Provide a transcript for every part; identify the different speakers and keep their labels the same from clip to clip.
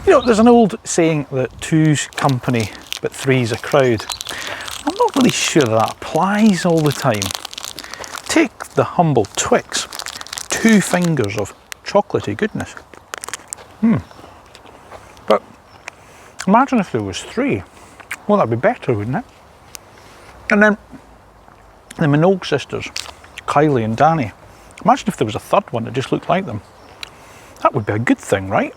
Speaker 1: You know, there's an old saying that two's company, but three's a crowd. I'm not really sure that applies all the time. Take the humble Twix, 2 fingers of chocolatey goodness. But imagine if there was 3. Well, that'd be better, wouldn't it? And then the Minogue sisters, Kylie and Danny. Imagine if there was a third one that just looked like them. That would be a good thing, right?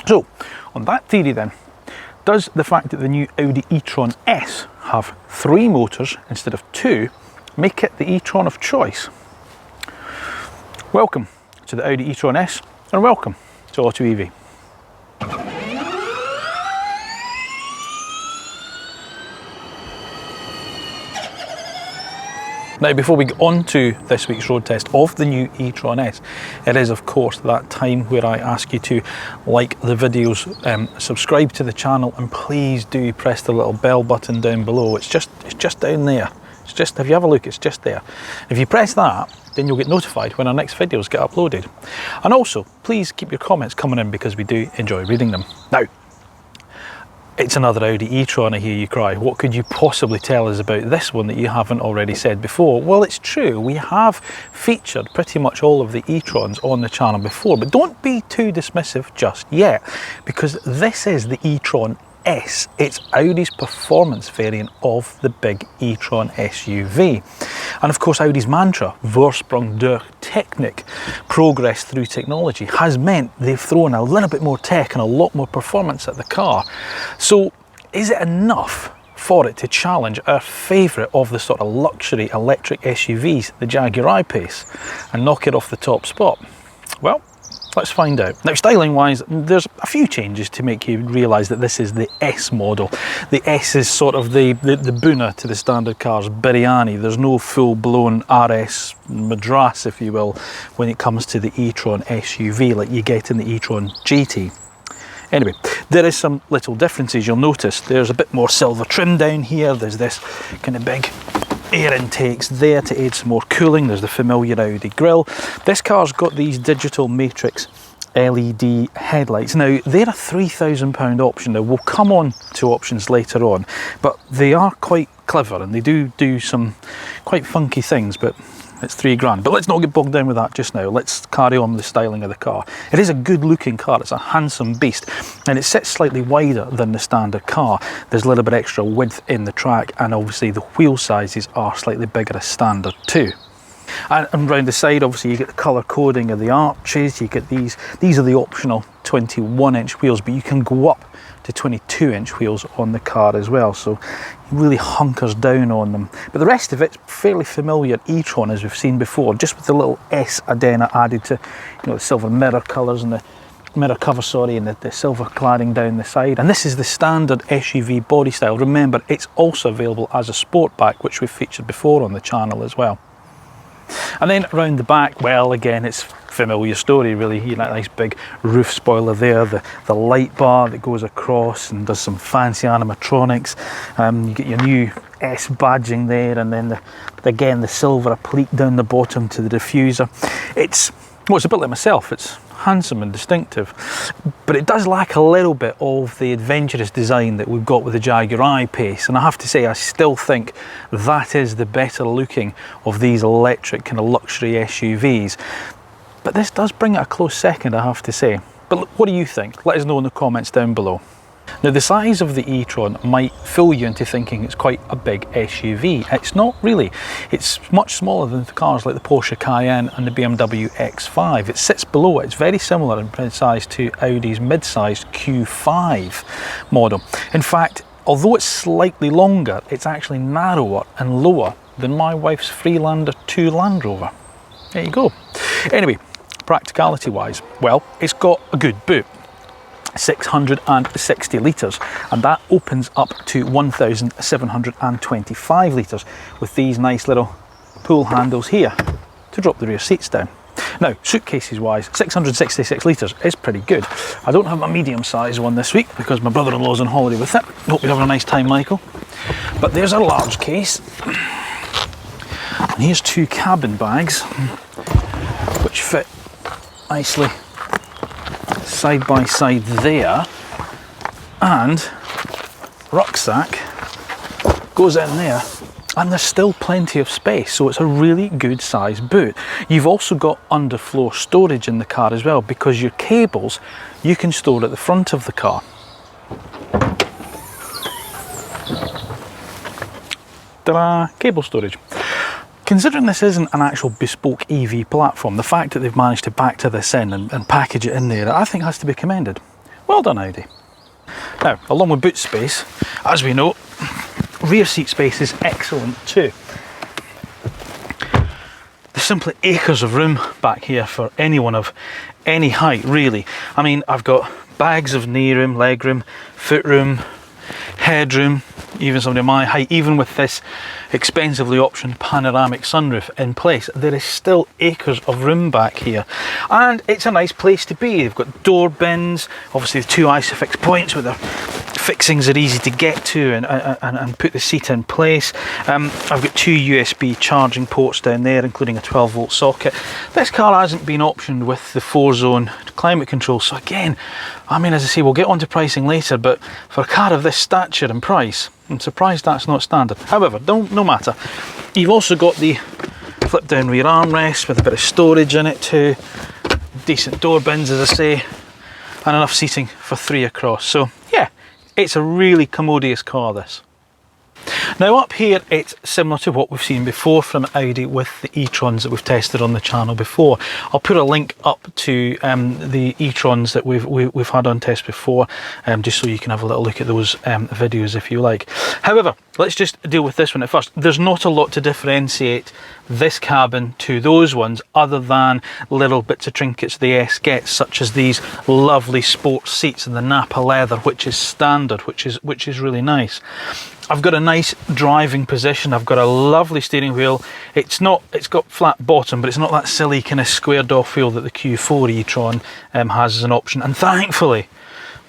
Speaker 1: So, on that theory then, does the fact that the new Audi e-tron S have 3 motors instead of 2 make it the e-tron of choice? Welcome to the Audi e-tron S, and welcome to AutoEV. Now, before we get on to this week's road test of the new e-tron S, it is of course that time where I ask you to like the videos, subscribe to the channel, and please do press the little bell button down below. It's just down there. It's just, if you have a look, it's just there. If you press that, then you'll get notified when our next videos get uploaded. And also, please keep your comments coming in because we do enjoy reading them. Now, it's another Audi e-tron, I hear you cry. What could you possibly tell us about this one that you haven't already said before? Well, it's true, we have featured pretty much all of the e-trons on the channel before, but don't be too dismissive just yet, because this is the e-tron S. It's Audi's performance variant of the big e-tron SUV. And of course, Audi's mantra, Vorsprung durch Technik, progress through technology, has meant they've thrown a little bit more tech and a lot more performance at the car. So is it enough for it to challenge our favourite of the sort of luxury electric SUVs, the Jaguar I-Pace, and knock it off the top spot? Well, let's find out. Now, styling wise, there's a few changes to make you realise that this is the S model. The S is sort of the Buna to the standard car's biryani. There's no full-blown RS Madras, if you will, when it comes to the e-tron SUV like you get in the e-tron GT. Anyway, there is some little differences you'll notice. There's a bit more silver trim down here. There's this kind of big air intakes there to aid some more cooling. There's the familiar Audi grille. This car's got these digital matrix LED headlights. Now, they're a £3,000 option. Now, we'll come on to options later on, but they are quite clever and they do some quite funky things, but it's £3 grand. But let's not get bogged down with that just now. Let's carry on with the styling of the car. It is a good looking car. It's a handsome beast, and it sits slightly wider than the standard car. There's a little bit extra width in the track, and obviously the wheel sizes are slightly bigger as standard too. And round the side, obviously, you get the colour coding of the arches. You get these are the optional 21-inch wheels, but you can go up to 22-inch wheels on the car as well, so it really hunkers down on them. But the rest of it's fairly familiar e-tron as we've seen before, just with the little S adena added to, you know, the silver mirror colours and the mirror cover, sorry, and the silver cladding down the side. And this is the standard SUV body style. Remember, it's also available as a Sportback, which we've featured before on the channel as well. And then around the back, well, again, it's familiar story really. You know, that nice big roof spoiler there, the light bar that goes across and does some fancy animatronics. You get your new S badging there, and then again the silver applique down the bottom to the diffuser. It's a bit like myself. It's handsome and distinctive, but it does lack a little bit of the adventurous design that we've got with the Jaguar I-Pace, and I have to say I still think that is the better looking of these electric kind of luxury SUVs. But this does bring it a close second, I have to say. But what do you think? Let us know in the comments down below. Now, the size of the e-tron might fool you into thinking it's quite a big SUV. It's not really. It's much smaller than the cars like the Porsche Cayenne and the BMW X5. It sits below it. It's very similar in size to Audi's mid-sized Q5 model. In fact, although it's slightly longer, it's actually narrower and lower than my wife's Freelander 2 Land Rover. There you go. Anyway, practicality wise, well, it's got a good boot. 660 litres, and that opens up to 1,725 litres with these nice little pull handles here to drop the rear seats down. Now, suitcases wise, 666 litres is pretty good. I don't have my medium size one this week because my brother-in-law's on holiday with it. Hope you're having a nice time, Michael. But there's a large case, and here's 2 cabin bags which fit nicely side by side there, and rucksack goes in there, and there's still plenty of space, so it's a really good size boot. You've also got underfloor storage in the car as well, because your cables you can store at the front of the car. Ta-da! Cable storage. Considering this isn't an actual bespoke EV platform, the fact that they've managed to back to this in and package it in there, I think has to be commended. Well done, Audi. Now, along with boot space, as we know, rear seat space is excellent too. There's simply acres of room back here for anyone of any height, really. I mean, I've got bags of knee room, leg room, foot room, headroom, even somebody of my height. Even with this expensively optioned panoramic sunroof in place, there is still acres of room back here, and it's a nice place to be. They've got door bins, obviously the two ISOFIX points with their fixings are easy to get to and put the seat in place. I've got two USB charging ports down there, including a 12-volt socket. This car hasn't been optioned with the 4-zone climate control, so again, I mean, as I say, we'll get on to pricing later, but for a car of this stature and price, I'm surprised that's not standard. However, no matter. You've also got the flip down rear armrest with a bit of storage in it too, decent door bins, as I say, and enough seating for 3 across. So yeah, it's a really commodious car, this. Now up here, it's similar to what we've seen before from Audi with the e-trons that we've tested on the channel before. I'll put a link up to the e-trons that we've had on test before, just so you can have a little look at those videos if you like. However, let's just deal with this one at first. There's not a lot to differentiate this cabin to those ones, other than little bits of trinkets the S gets, such as these lovely sports seats and the Napa leather, which is standard, which is really nice. I've got a nice driving position. I've got a lovely steering wheel. It's got flat bottom, but it's not that silly kind of squared off wheel that the Q4 e-tron has as an option. And thankfully,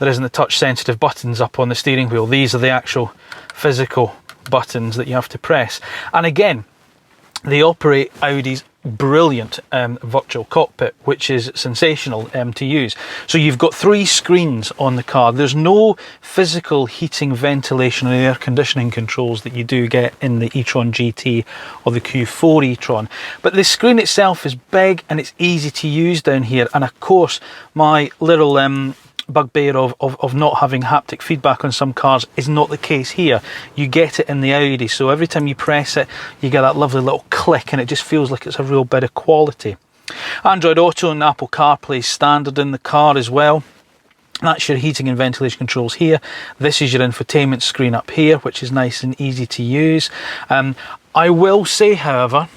Speaker 1: there isn't the touch sensitive buttons up on the steering wheel. These are the actual physical buttons that you have to press. And again, they operate Audi's brilliant virtual cockpit, which is sensational to use. So you've got 3 screens on the car. There's no physical heating, ventilation and air conditioning controls that you do get in the e-tron GT or the Q4 e-tron, but the screen itself is big and it's easy to use down here. And of course, my little bugbear of not having haptic feedback on some cars is not the case here. You get it in the Audi, so every time you press it, you get that lovely little click and it just feels like it's a real bit of quality. Android Auto and Apple CarPlay standard in the car as well. That's your heating and ventilation controls here. This is your infotainment screen up here, which is nice and easy to use. I will say, however,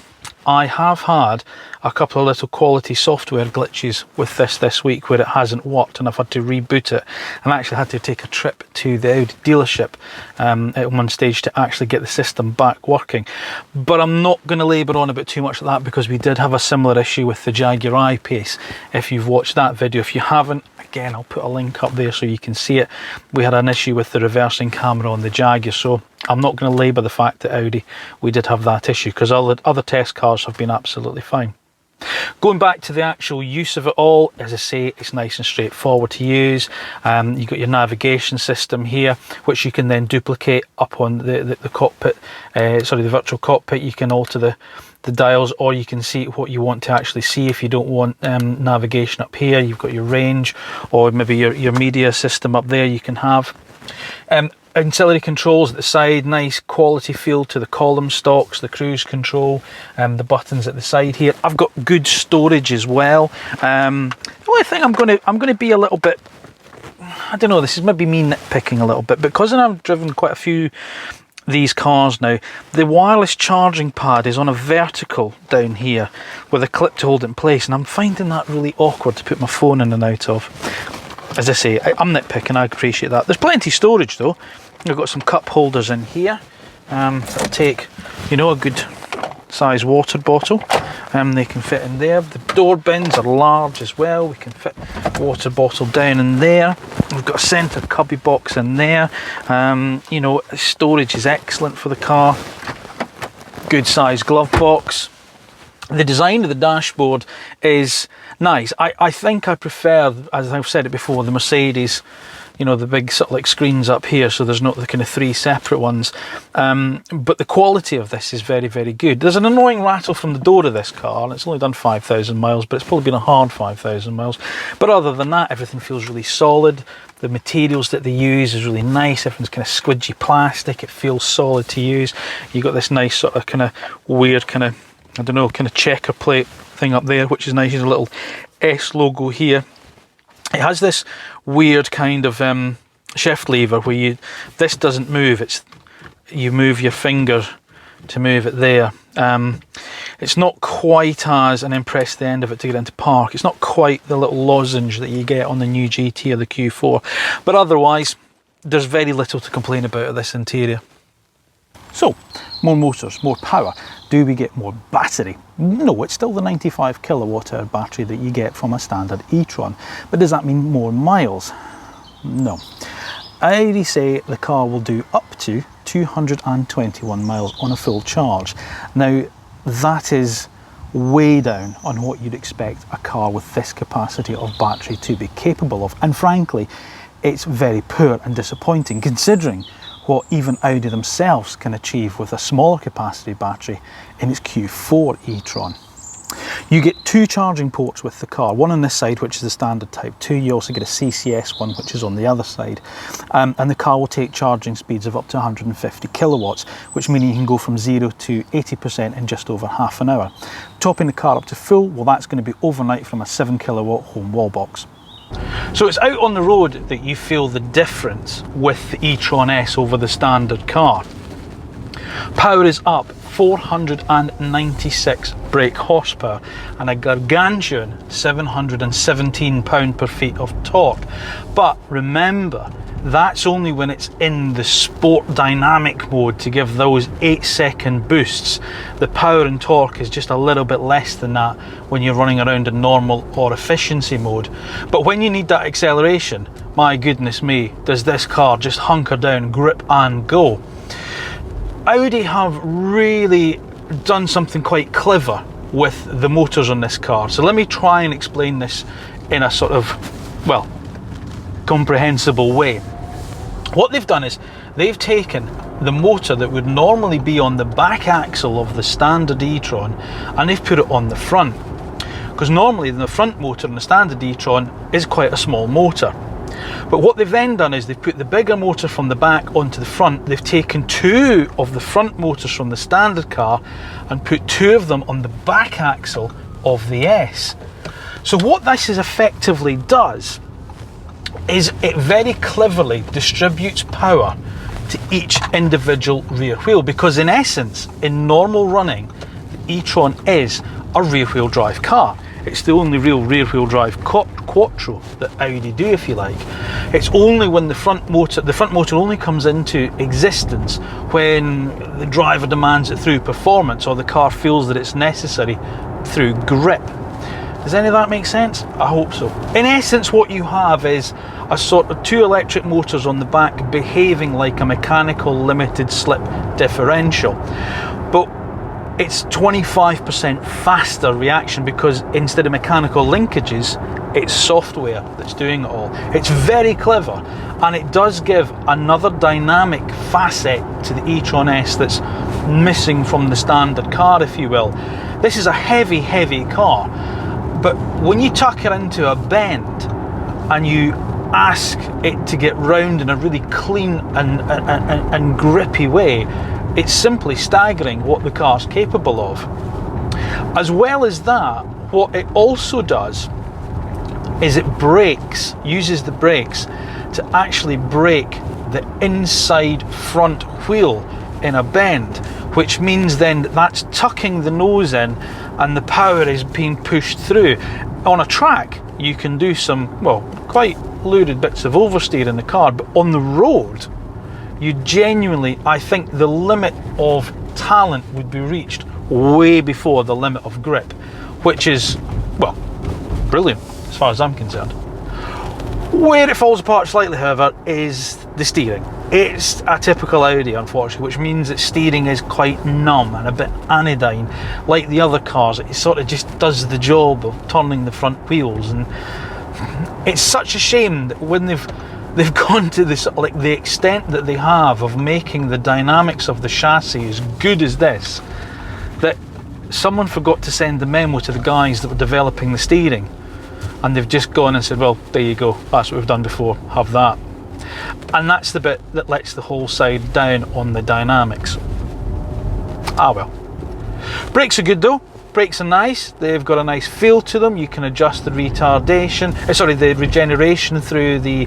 Speaker 1: I have had a couple of little quality software glitches with this week where it hasn't worked, and I've had to reboot it, and I actually had to take a trip to the Audi dealership at one stage to actually get the system back working. But I'm not going to labour on about too much of that, because we did have a similar issue with the Jaguar I-Pace. If you've watched that video, if you haven't, again, I'll put a link up there so you can see it. We had an issue with the reversing camera on the Jaguar, so I'm not going to labour the fact that Audi, we did have that issue, because all the other test cars have been absolutely fine. Going back to the actual use of it all, as I say, it's nice and straightforward to use. You've got your navigation system here, which you can then duplicate up on the cockpit, the virtual cockpit. You can alter the dials, or you can see what you want to actually see. If you don't want navigation up here, you've got your range, or maybe your media system up there you can have. Ancillary controls at the side, nice quality feel to the column stocks, the cruise control, the buttons at the side here. I've got good storage as well. The only thing I'm going to be a little bit, I don't know, this is maybe me nitpicking a little bit, because I've driven quite a few these cars now, the wireless charging pad is on a vertical down here with a clip to hold it in place, and I'm finding that really awkward to put my phone in and out of. As I say, I'm nitpicking, I appreciate that. There's plenty of storage though. I've got some cup holders in here that'll take, you know, a good size water bottle. They can fit in there. The door bins are large as well. We can fit a water bottle down in there. We've got a centre cubby box in there. You know, storage is excellent for the car. Good size glove box. The design of the dashboard is nice. I think I prefer, as I've said it before, the Mercedes, you know, the big sort of like screens up here, so there's not the kind of 3 separate ones. But the quality of this is very, very good. There's an annoying rattle from the door of this car, and it's only done 5,000 miles, but it's probably been a hard 5,000 miles. But other than that, everything feels really solid. The materials that they use is really nice. Everything's kind of squidgy plastic. It feels solid to use. You've got this nice sort of kind of weird kind of, I don't know, kind of checker plate thing up there, which is nice. There's a little S logo here. It has this weird kind of shift lever where this doesn't move, you move your finger to move it there. It's not quite as, and then press the end of it to get into park. It's not quite the little lozenge that you get on the new GT or the Q4, but otherwise there's very little to complain about of this interior. So, more motors, more power. Do we get more battery? No, it's still the 95 kilowatt hour battery that you get from a standard e-tron. But does that mean more miles? No. Audi say the car will do up to 221 miles on a full charge. Now, that is way down on what you'd expect a car with this capacity of battery to be capable of. And frankly, it's very poor and disappointing considering what even Audi themselves can achieve with a smaller capacity battery in its Q4 e-tron. You get 2 charging ports with the car, one on this side, which is the standard Type 2. You also get a CCS one, which is on the other side. And the car will take charging speeds of up to 150 kilowatts, which means you can go from 0 to 80% in just over half an hour. Topping the car up to full, well, that's going to be overnight from a 7 kilowatt home wall box. So it's out on the road that you feel the difference with the e-tron S over the standard car. Power is up 496 brake horsepower and a gargantuan 717 pound per feet of torque. But remember, that's only when it's in the sport dynamic mode to give those 8-second boosts. The power and torque is just a little bit less than that when you're running around in normal or efficiency mode. But when you need that acceleration, my goodness me, does this car just hunker down, grip and go. Audi have really done something quite clever with the motors on this car. So let me try and explain this in a sort of, well, comprehensible way. What they've done is they've taken the motor that would normally be on the back axle of the standard e-tron and they've put it on the front, because normally the front motor in the standard e-tron is quite a small motor. But what they've then done is they've put the bigger motor from the back onto the front. They've taken 2 of the front motors from the standard car and put 2 of them on the back axle of the S. So what this is effectively does is it very cleverly distributes power to each individual rear wheel, because in essence, in normal running, the e-tron is a rear wheel drive car. It's the only real rear wheel drive quattro that Audi do, if you like. It's only when the front motor only comes into existence when the driver demands it through performance or the car feels that it's necessary through grip. Does any of that make sense? I hope so. In essence, what you have is a sort of 2 electric motors on the back behaving like a mechanical limited slip differential. But it's 25% faster reaction because instead of mechanical linkages, it's software that's doing it all. It's very clever, and it does give another dynamic facet to the e-tron S that's missing from the standard car, if you will. This is a heavy, heavy car, but when you tuck it into a bend and you ask it to get round in a really clean and grippy way, it's simply staggering what the car's capable of. As well as that, what it also does is it uses the brakes to actually brake the inside front wheel in a bend, which means then that's tucking the nose in and the power is being pushed through. On a track, you can do some, well, quite lurid bits of oversteer in the car, but on the road, you genuinely, I think the limit of talent would be reached way before the limit of grip, which is, well, brilliant as far as I'm concerned. Where it falls apart slightly, however, is the steering. It's a typical Audi, unfortunately, which means that steering is quite numb and a bit anodyne. Like the other cars, it sort of just does the job of turning the front wheels, and it's such a shame that when they've gone to this, like the extent that they have of making the dynamics of the chassis as good as this, that someone forgot to send the memo to the guys that were developing the steering, and they've just gone and said, well, there you go, that's what we've done before, have that. And that's the bit that lets the whole side down on the dynamics. Ah well. Brakes are good though. Brakes are nice. They've got a nice feel to them. You can adjust the retardation, the regeneration through the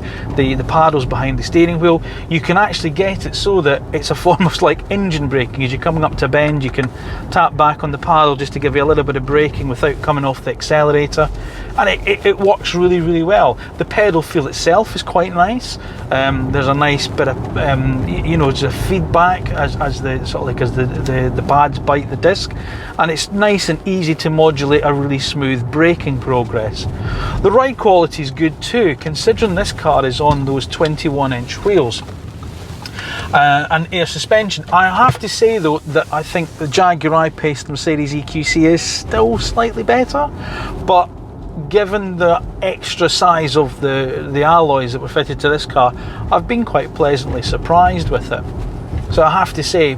Speaker 1: paddles behind the steering wheel. You can actually get it so that it's a form of like engine braking. As you're coming up to a bend, you can tap back on the paddle just to give you a little bit of braking without coming off the accelerator. And it works really, really well. The pedal feel itself is quite nice. There's a nice bit of there's a feedback as the pads bite the disc, and it's nice and easy to modulate a really smooth braking progress. The ride quality is good too, considering this car is on those 21-inch wheels. And air suspension. I have to say though that I think the Jaguar I-Pace Mercedes EQC is still slightly better, but given the extra size of the alloys that were fitted to this car, I've been quite pleasantly surprised with it. So I have to say,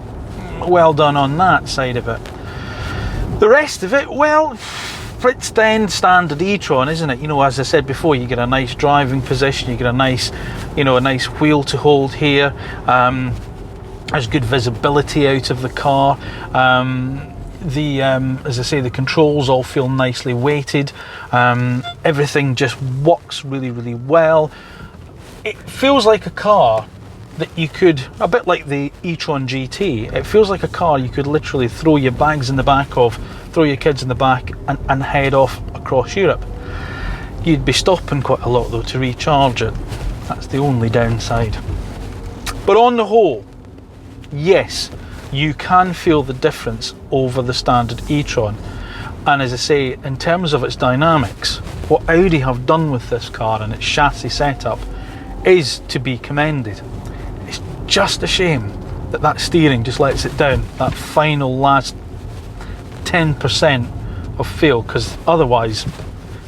Speaker 1: well done on that side of it. The rest of it, well, it's then standard e-tron, isn't it? You know, as I said before, you get a nice driving position, you get a nice wheel to hold here. There's good visibility out of the car. As I say, the controls all feel nicely weighted. Everything just works really, really well. It feels like a car that you could, a bit like the e-tron GT, it feels like a car you could literally throw your bags in the back of, throw your kids in the back and head off across Europe. You'd be stopping quite a lot though to recharge it. That's the only downside. But on the whole, yes, you can feel the difference over the standard e-tron. And as I say, in terms of its dynamics, what Audi have done with this car and its chassis setup is to be commended. It's just a shame that that steering just lets it down, that final last 10% of feel, because otherwise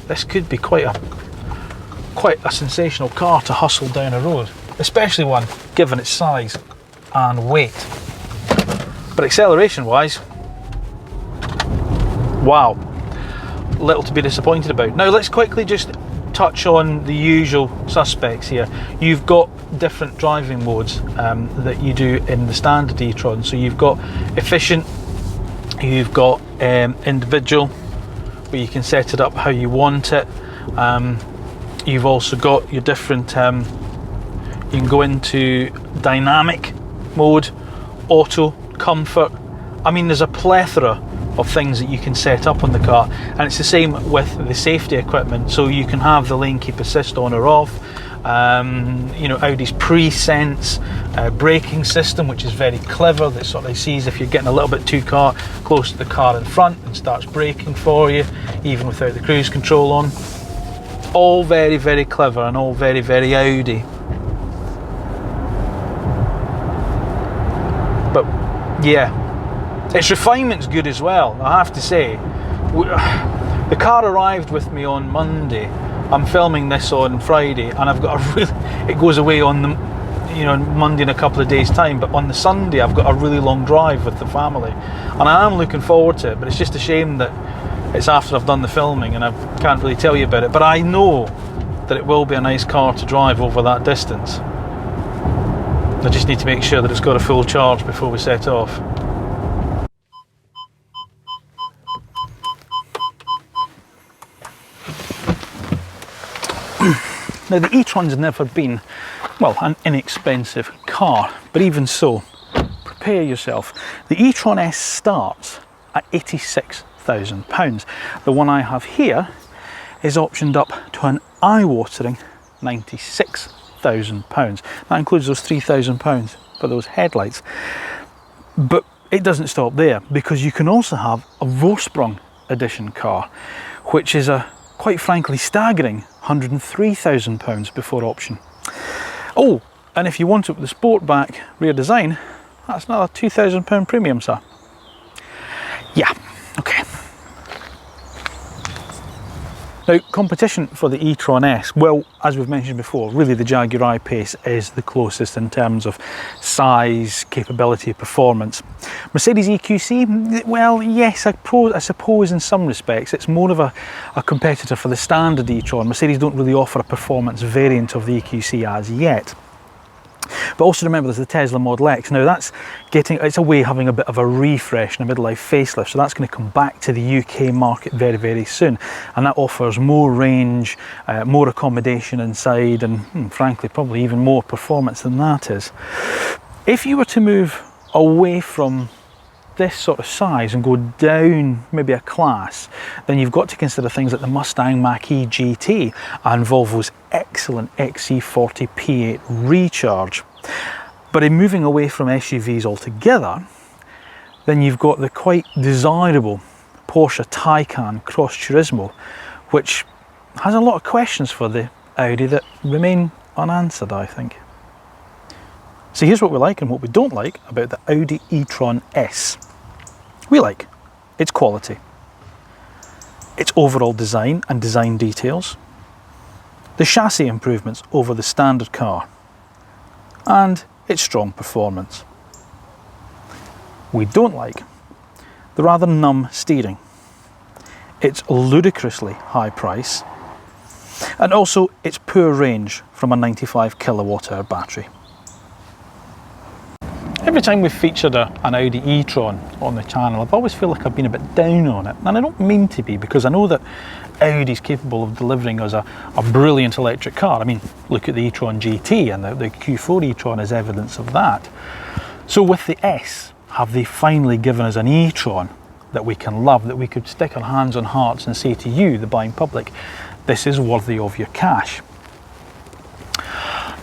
Speaker 1: this could be quite a sensational car to hustle down a road, especially one given its size and weight. But acceleration wise, wow, little to be disappointed about. Now let's quickly just touch on the usual suspects here. You've got different driving modes that you do in the standard e-tron. So you've got efficient, you've got individual, where you can set it up how you want it. You've also got your different, you can go into dynamic mode, auto, comfort. I mean, there's a plethora of things that you can set up on the car, and it's the same with the safety equipment. So you can have the lane keep assist on or off. Audi's pre-sense braking system, which is very clever, that sort of sees if you're getting a little bit too close to the car in front and starts braking for you even without the cruise control on. All very, very clever and all very, very Audi. But yeah, its refinement's good as well, I have to say. The car arrived with me on Monday. I'm filming this on Friday, and I've got it goes away on the, Monday in a couple of days' time. But on the Sunday, I've got a really long drive with the family, and I am looking forward to it. But it's just a shame that it's after I've done the filming, and I can't really tell you about it. But I know that it will be a nice car to drive over that distance. I just need to make sure that it's got a full charge before we set off. Now, the e-tron's never been, well, an inexpensive car, but even so, prepare yourself. The e-tron S starts at £86,000. The one I have here is optioned up to an eye-watering £96,000. That includes those £3,000 for those headlights. But it doesn't stop there, because you can also have a Vorsprung edition car, which is a, quite frankly, staggering £103,000 before option. Oh, And if you want it with the Sportback rear design, that's another £2,000 premium, sir. Yeah, okay. Now, competition for the e-tron S, well, as we've mentioned before, really the Jaguar I-Pace is the closest in terms of size, capability, performance. Mercedes EQC, well, yes, I suppose in some respects it's more of a competitor for the standard e-tron. Mercedes don't really offer a performance variant of the EQC as yet. But also remember there's the Tesla Model X. Now that's it's having a bit of a refresh and a midlife facelift, so that's going to come back to the UK market very, very soon. And that offers more range, more accommodation inside, and frankly, probably even more performance than that is. If you were to move away from this sort of size and go down maybe a class, then you've got to consider things like the Mustang Mach-E GT and Volvo's excellent XC40 P8 Recharge. But in moving away from SUVs altogether, then you've got the quite desirable Porsche Taycan Cross Turismo, which has a lot of questions for the Audi that remain unanswered, I think. So here's what we like and what we don't like about the Audi e-tron S. We like its quality, its overall design and design details, the chassis improvements over the standard car, and its strong performance. We don't like the rather numb steering, its ludicrously high price, and also its poor range from a 95 kilowatt-hour battery. Every time we've featured an Audi e-tron on the channel, I've always feel like I've been a bit down on it. And I don't mean to be, because I know that Audi's capable of delivering us a brilliant electric car. I mean, look at the e-tron GT, and the Q4 e-tron is evidence of that. So with the S, have they finally given us an e-tron that we can love, that we could stick our hands on hearts and say to you, the buying public, this is worthy of your cash?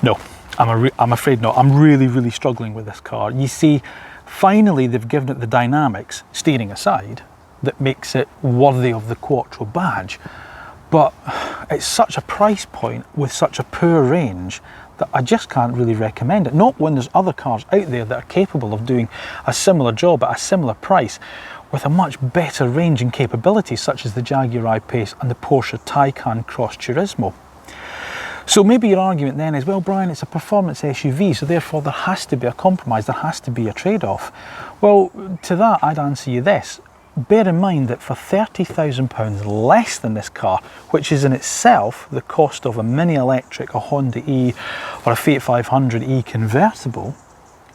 Speaker 1: No. I'm afraid not. I'm really struggling with this car. You see, finally they've given it the dynamics, steering aside, that makes it worthy of the Quattro badge. But it's such a price point with such a poor range that I just can't really recommend it. Not when there's other cars out there that are capable of doing a similar job at a similar price with a much better range and capability, such as the Jaguar I-Pace and the Porsche Taycan Cross Turismo. So maybe your argument then is, well, Brian, it's a performance SUV, so therefore there has to be a compromise, there has to be a trade-off. Well, to that I'd answer you this. Bear in mind that for £30,000 less than this car, which is in itself the cost of a Mini Electric, a Honda E or a Fiat 500e convertible,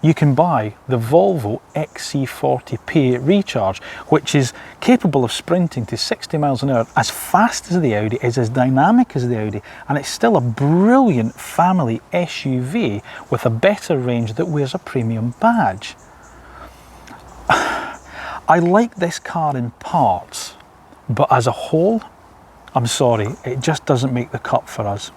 Speaker 1: you can buy the Volvo XC40 P8 Recharge, which is capable of sprinting to 60 miles an hour as fast as the Audi, is as dynamic as the Audi, and it's still a brilliant family SUV with a better range that wears a premium badge. I like this car in parts, but as a whole, I'm sorry, it just doesn't make the cut for us.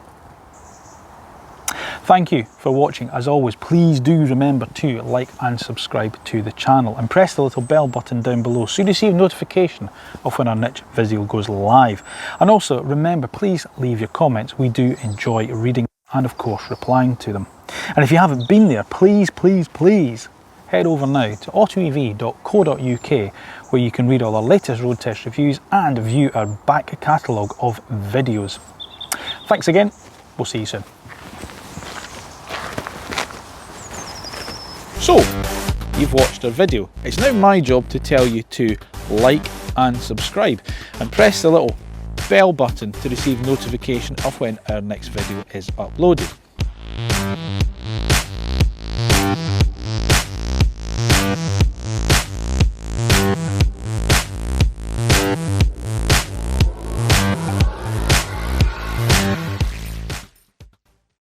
Speaker 1: Thank you for watching. As always, please do remember to like and subscribe to the channel and press the little bell button down below so you receive notification of when our next video goes live. And also remember, please leave your comments. We do enjoy reading and of course replying to them. And if you haven't been there, please head over now to AutoEV.co.uk, where you can read all our latest road test reviews and view our back catalogue of videos. Thanks again, we'll see you soon. So, you've watched our video. It's now my job to tell you to like and subscribe and press the little bell button to receive notification of when our next video is uploaded.